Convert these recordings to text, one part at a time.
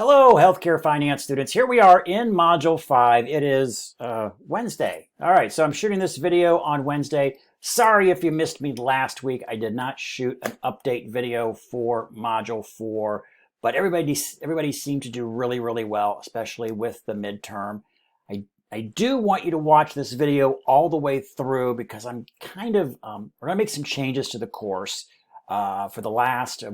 Hello, healthcare finance students. Here we are in Module 5. It is Wednesday. All right, so I'm shooting this video on Wednesday. Sorry if you missed me last week. I did not shoot an update video for Module 4, but everybody seemed to do really, really well, especially with the midterm. I do want you to watch this video all the way through because I'm kind of, we're going to make some changes to the course for the last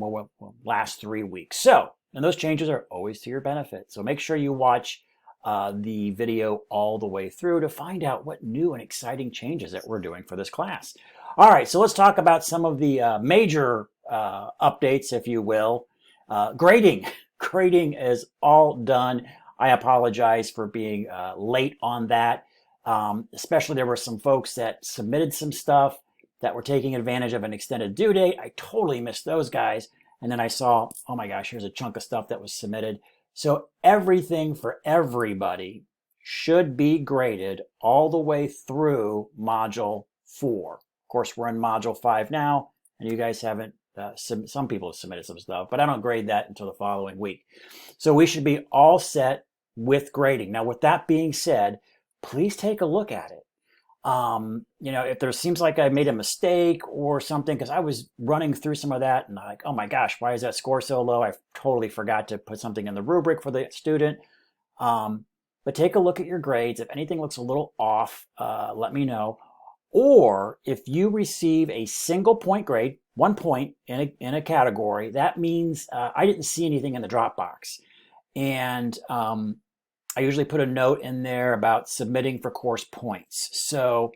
3 weeks. And those changes are always to your benefit. So make sure you watch the video all the way through to find out what new and exciting changes that we're doing for this class. All right, so let's talk about some of the major updates, if you will. Grading. Grading is all done. I apologize for being late on that. Especially there were some folks that submitted some stuff that were taking advantage of an extended due date. I totally missed those guys. And then I saw, oh my gosh, here's a chunk of stuff that was submitted. So everything for everybody should be graded all the way through Module 4. Of course, we're in Module 5 now, and you guys haven't, some people have submitted some stuff, but I don't grade that until the following week. So we should be all set with grading. Now, with that being said, please take a look at it. If there seems like I made a mistake or something, because I was running through some of that and I'm like, oh my gosh, why is that score so low? I totally forgot to put something in the rubric for the student. But take a look at your grades. If anything looks a little off, let me know. Or if you receive a single point grade, 1 point in a category, that means I didn't see anything in the Dropbox. And I usually put a note in there about submitting for course points. So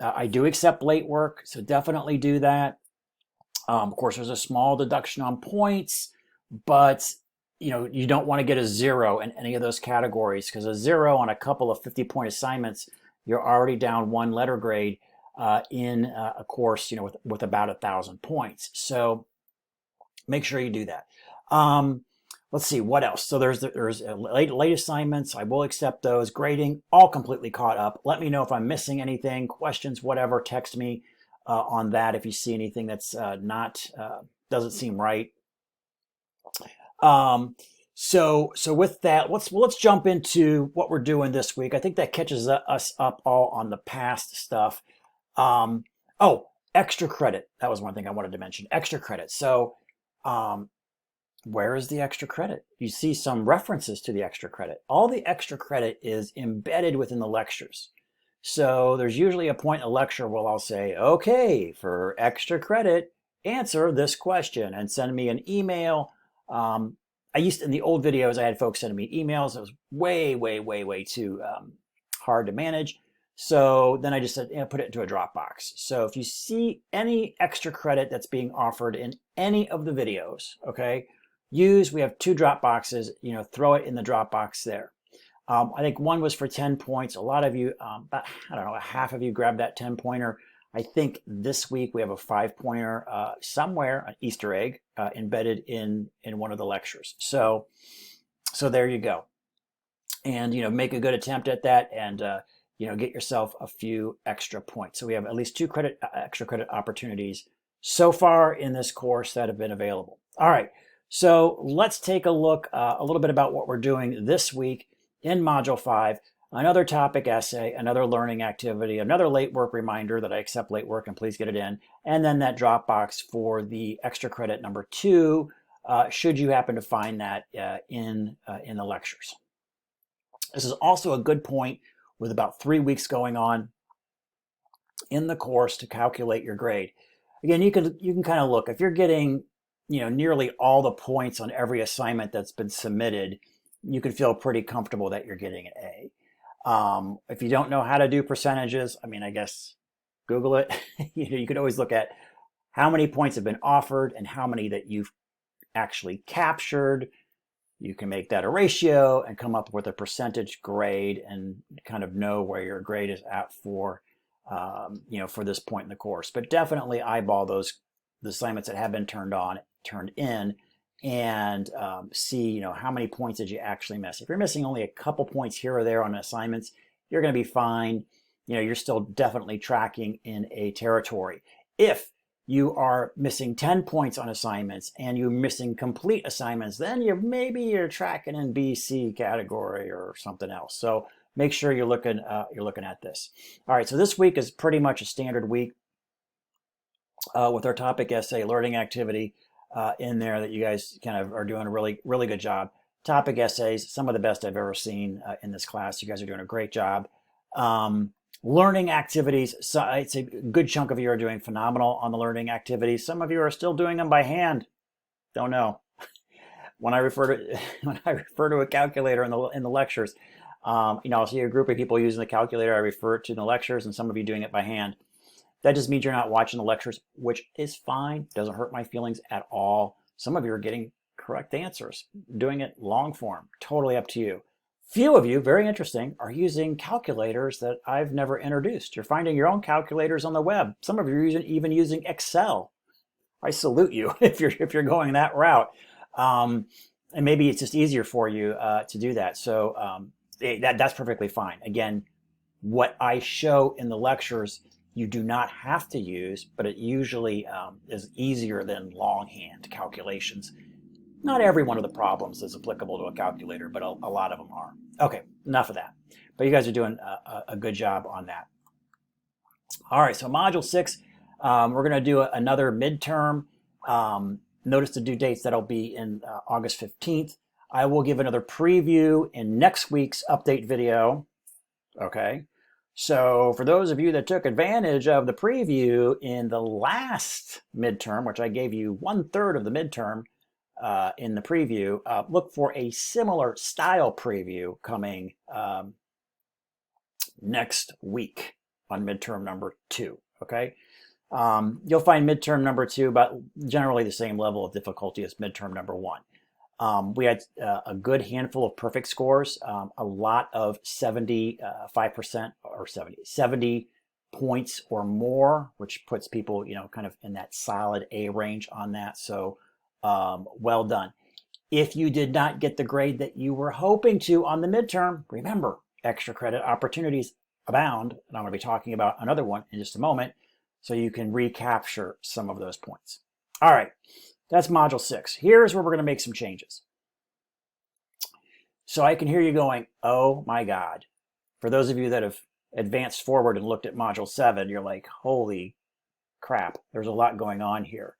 I do accept late work, so definitely do that. Of course, there's a small deduction on points, but you don't want to get a 0 in any of those categories, because a 0 on a couple of 50-point assignments, you're already down 1 letter grade in a course, with about 1,000 points. So make sure you do that. Let's see what else. So there's late assignments. I will accept those. Grading, all completely caught up. Let me know if I'm missing anything, questions, whatever. Text me on that if you see anything that's doesn't seem right. So with that, let's jump into what we're doing this week. I think that catches us up all on the past stuff. Extra credit. That was one thing I wanted to mention. Extra credit. So where is the extra credit? You see some references to the extra credit. All the extra credit is embedded within the lectures. So there's usually a point in a lecture where I'll say, okay, for extra credit, answer this question and send me an email. In the old videos, I had folks sending me emails. It was way too hard to manage. So then I just said, put it into a Dropbox. So if you see any extra credit that's being offered in any of the videos, okay, we have 2 Dropboxes, throw it in the Dropbox there. I think one was for 10 points. A lot of you, about, half of you grabbed that 10-pointer. I think this week we have a 5-pointer somewhere, an Easter egg, embedded in one of the lectures. So there you go. And, make a good attempt at that and, get yourself a few extra points. So we have at least 2 extra credit opportunities so far in this course that have been available. All right. So let's take a look a little bit about what we're doing this week in Module 5. Another topic essay, another learning activity, another late work reminder that I accept late work and please get it in, and then that Dropbox for the extra credit number 2, should you happen to find that in the lectures. This is also a good point with about 3 weeks going on in the course to calculate your grade. Again, you can kind of look. If you're getting nearly all the points on every assignment that's been submitted, you can feel pretty comfortable that you're getting an A. If you don't know how to do percentages, I guess Google it. You could always look at how many points have been offered and how many that you've actually captured. You can make that a ratio and come up with a percentage grade and kind of know where your grade is at for this point in the course. But definitely eyeball the assignments that have been turned in, and see, how many points did you actually miss. If you're missing only a couple points here or there on assignments, you're going to be fine. You're still definitely tracking in a territory. If you are missing 10 points on assignments and you're missing complete assignments, then you're tracking in BC category or something else. So make sure you're looking at this. All right, so this week is pretty much a standard week with our topic essay learning activity in there that you guys kind of are doing a really good job. Topic essays, some of the best I've ever seen in this class. You guys are doing a great job. Learning activities, so I'd say a good chunk of you are doing phenomenal on the learning activities. Some of you are still doing them by hand. Don't know. When I refer to a calculator in the lectures, I'll see a group of people using the calculator. I refer it to in the lectures, and some of you doing it by hand. That just means you're not watching the lectures, which is fine. Doesn't hurt my feelings at all. Some of you are getting correct answers, doing it long form. Totally up to you. Few of you, very interesting, are using calculators that I've never introduced. You're finding your own calculators on the web. Some of you are even using Excel. I salute you if you're going that route. And maybe it's just easier for you to do that. So that's perfectly fine. Again, what I show in the lectures, you do not have to use, but it usually is easier than longhand calculations. Not every one of the problems is applicable to a calculator, but a lot of them are. Okay, enough of that. But you guys are doing a good job on that. All right, so Module 6, we're going to do another midterm. Notice the due dates. That'll be in August 15th. I will give another preview in next week's update video. Okay, so for those of you that took advantage of the preview in the last midterm, which I gave you 1/3 of the midterm, in the preview, look for a similar style preview coming next week on midterm number 2. Okay, you'll find midterm number 2 about generally the same level of difficulty as midterm number 1. We had a good handful of perfect scores, a lot of 75% or 70 points or more, which puts people, kind of in that solid A range on that. So well done. If you did not get the grade that you were hoping to on the midterm, remember, extra credit opportunities abound, and I'm going to be talking about another one in just a moment, so you can recapture some of those points. All right, that's Module 6. Here's where we're going to make some changes. So I can hear you going, oh my God. For those of you that have advanced forward and looked at Module 7, you're like, holy crap, there's a lot going on here.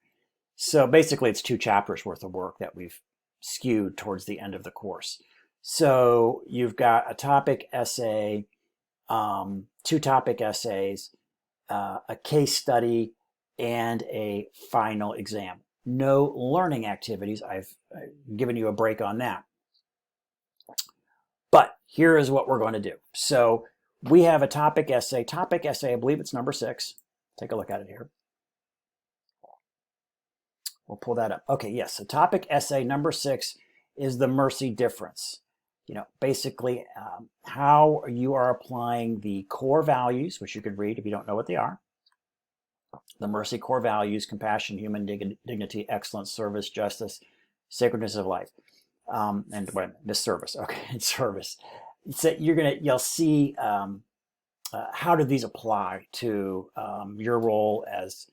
So basically, it's 2 chapters worth of work that we've skewed towards the end of the course. So you've got a topic essay, 2 topic essays, a case study, and a final exam. No learning activities. I've given you a break on that. But here is what we're going to do. So we have a topic essay. Topic essay, I believe it's number 6. Take a look at it here. We'll pull that up. Okay, yes. So topic essay number 6 is the Mercy difference. Basically how you are applying the core values, which you could read if you don't know what they are. The Mercy core values: compassion, human dignity, excellence, service, justice, sacredness of life, and this service. Okay, and service. So you'll see how do these apply to your role as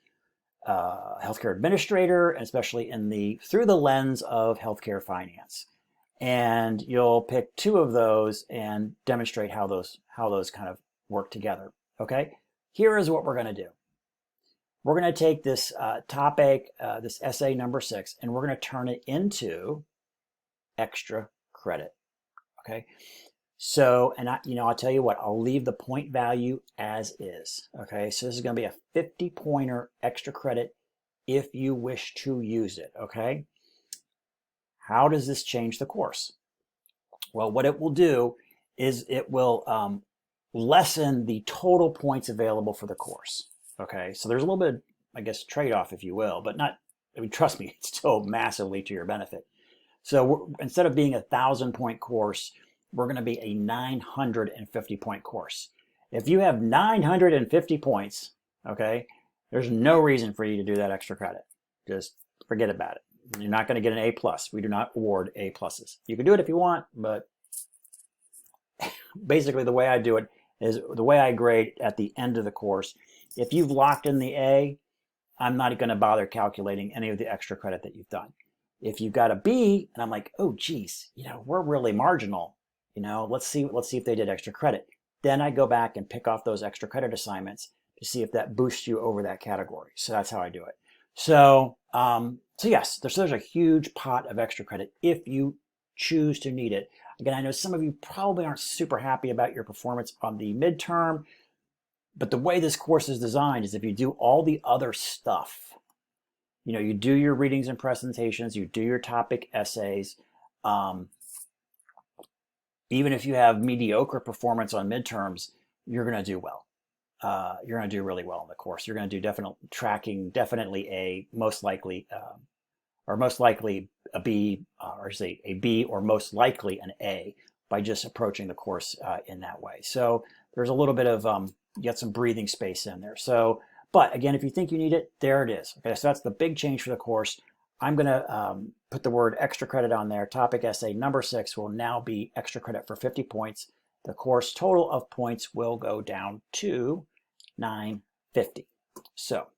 healthcare administrator, and especially through the lens of healthcare finance. And you'll pick 2 of those and demonstrate how those kind of work together. Okay, here is what we're going to do. We're going to take this topic, this essay number 6, and we're going to turn it into extra credit. Okay, so, and I'll tell you what, I'll leave the point value as is. Okay, so this is going to be a 50-pointer extra credit if you wish to use it. Okay, how does this change the course? Well, what it will do is it will lessen the total points available for the course. Okay, so there's a little bit, I guess, trade-off, if you will, but not, trust me, it's still massively to your benefit. So instead of being a 1,000-point course, we're going to be a 950-point course. If you have 950 points, okay, there's no reason for you to do that extra credit. Just forget about it. You're not going to get an A+. We do not award A+. You can do it if you want, but basically the way I do it is the way I grade at the end of the course. If you've locked in the A, I'm not going to bother calculating any of the extra credit that you've done. If you've got a B and I'm like, oh, geez, we're really marginal, let's see if they did extra credit. Then I go back and pick off those extra credit assignments to see if that boosts you over that category. So that's how I do it. So, yes, there's a huge pot of extra credit if you choose to need it. Again, I know some of you probably aren't super happy about your performance on the midterm, but the way this course is designed is if you do all the other stuff, you do your readings and presentations, you do your topic essays, even if you have mediocre performance on midterms, you're going to do well. You're going to do really well in the course. You're going to do definitely a most likely a B, or say a B, or most likely an A by just approaching the course in that way. So there's a little bit of, you got some breathing space in there. So, but again, if you think you need it, there it is. Okay, so that's the big change for the course. I'm going to put the word extra credit on there. Topic essay number 6 will now be extra credit for 50 points. The course total of points will go down to 950. So,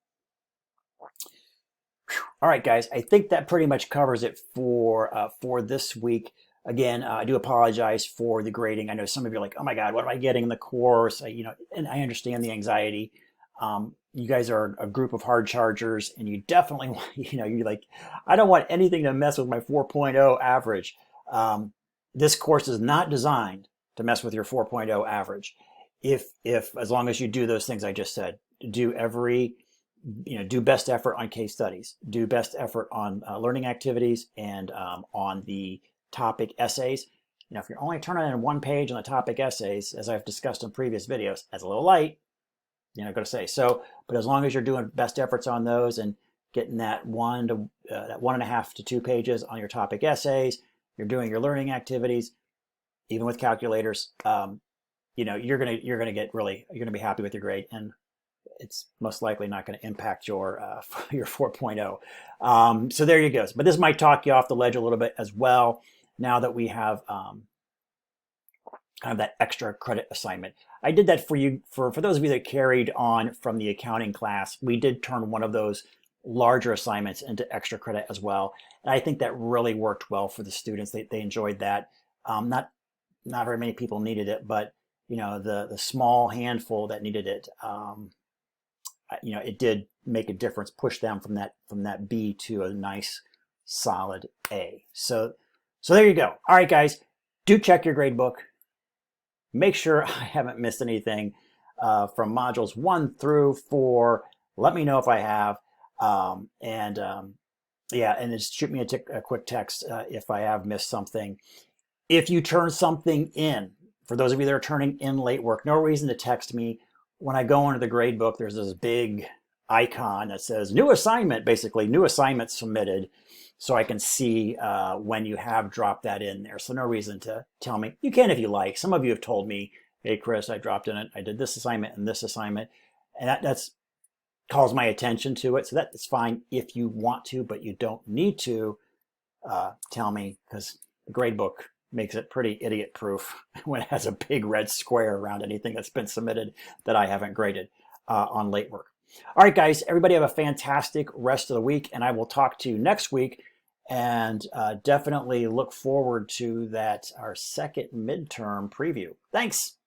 all right, guys, I think that pretty much covers it for this week. Again, I do apologize for the grading. I know some of you are like, oh my God, what am I getting in the course? And I understand the anxiety. You guys are a group of hard chargers, and you definitely, you're like, I don't want anything to mess with my 4.0 average. This course is not designed to mess with your 4.0 average. If as long as you do those things I just said, do best effort on case studies, do best effort on learning activities, and on the topic essays. If you're only turning in 1 page on the topic essays, as I've discussed in previous videos, that's a little light. Got to say so. But as long as you're doing best efforts on those and getting that 1.5 to 2 pages on your topic essays, you're doing your learning activities, even with calculators, you're gonna be happy with your grade, and it's most likely not going to impact your 4.0. So there you go. But this might talk you off the ledge a little bit as well, now that we have kind of that extra credit assignment. I did that for you, for those of you that carried on from the accounting class. We did turn one of those larger assignments into extra credit as well. And I think that really worked well for the students. They enjoyed that. Not very many people needed it, but the small handful that needed it, it did make a difference, push them from that B to a nice solid A. So there you go. All right, guys, do check your grade book. Make sure I haven't missed anything from modules 1 through 4. Let me know if I have. And just shoot me a quick text if I have missed something. If you turn something in, for those of you that are turning in late work, no reason to text me. When I go into the grade book, there's this big icon that says new assignment, basically new assignment submitted, so I can see when you have dropped that in there. So no reason to tell me. You can if you like. Some of you have told me, hey, Chris, I dropped in it. I did this assignment and this assignment. And that's calls my attention to it. So that's fine if you want to, but you don't need to tell me, because the grade book makes it pretty idiot proof when it has a big red square around anything that's been submitted that I haven't graded on late work. All right, guys, everybody have a fantastic rest of the week, and I will talk to you next week, and definitely look forward to our second midterm preview. Thanks.